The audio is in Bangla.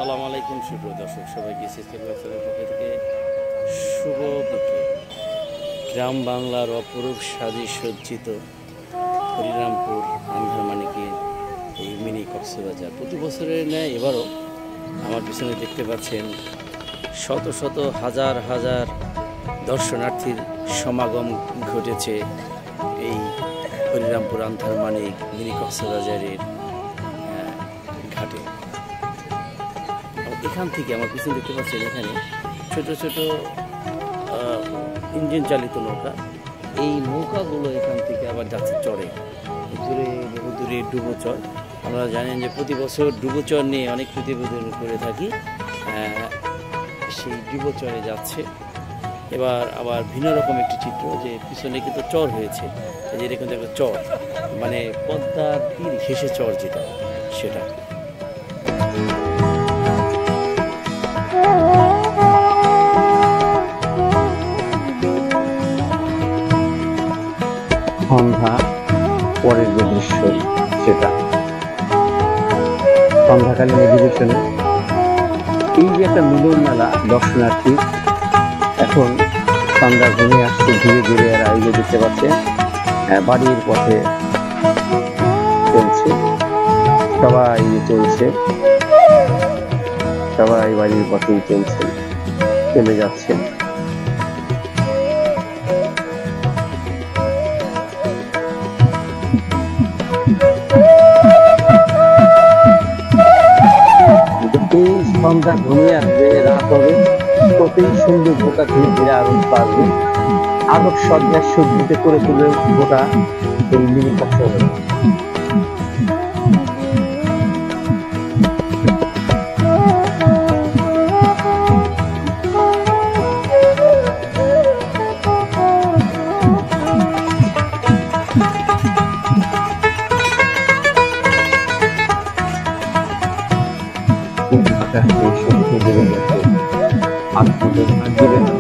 আসসালামু আলাইকুম সুপ্রিয় দর্শক সবাইকে সিস্টেম পক্ষ থেকে শুভ বিকেল। গ্রাম বাংলার অপরূপ সাজে সজ্জিত হরিরামপুর আন্ধারমানিকের এই মিনি কক্সবাজার প্রতি বছরের ন্যায় এবারও আমার পিছনে দেখতে পাচ্ছেন শত শত হাজার হাজার দর্শনার্থীর সমাগম ঘটেছে এই হরিরামপুর আন্ধারমানিক মিনি কক্সবাজারের ঘাটে। এখান থেকে আমার পিছনে দেখতে পাচ্ছেন এখানে ছোট ছোট ইঞ্জিন চালিত নৌকা, এই নৌকাগুলো এখান থেকে আবার যাচ্ছে চরে দূরে বহু দূরে ডুবোচর। আমরা জানেন যে প্রতি বছর ডুবোচর নিয়ে অনেক প্রতিবেদন করে থাকি, সেই ডুবোচরে যাচ্ছে। এবার আবার ভিন্ন রকম একটি চিত্র, যে পিছনে কিন্তু চর হয়েছে, যেটা কিন্তু একটা চর, মানে পদ্মার তীর ঘেঁষে চর যেটা সেটা। সন্ধ্যা পরের যে দৃশ্য সেটা সন্ধ্যাকালীন অধিবেশনে এই যে একটা মিলন মেলা দর্শনার্থী, এখন সন্ধ্যা ঘুমিয়ে আসছে ধীরে ধীরে। আর এই যে দেখতে পাচ্ছেন বাড়ির পথে চলছে, সবাই চলছে, সবাই বাড়ির পথেই চলছে, চলে যাচ্ছে। সন্ধ্যা ঘুমিয়ে আসবে, রাত হবে, কতই সুন্দর গোটা ধীরে ধীরে আরো বাড়বে, আলোক সজ্জায় সজ্জিত করে তুলে গোটা এই মিনি কক্সবাজার। আপনাদের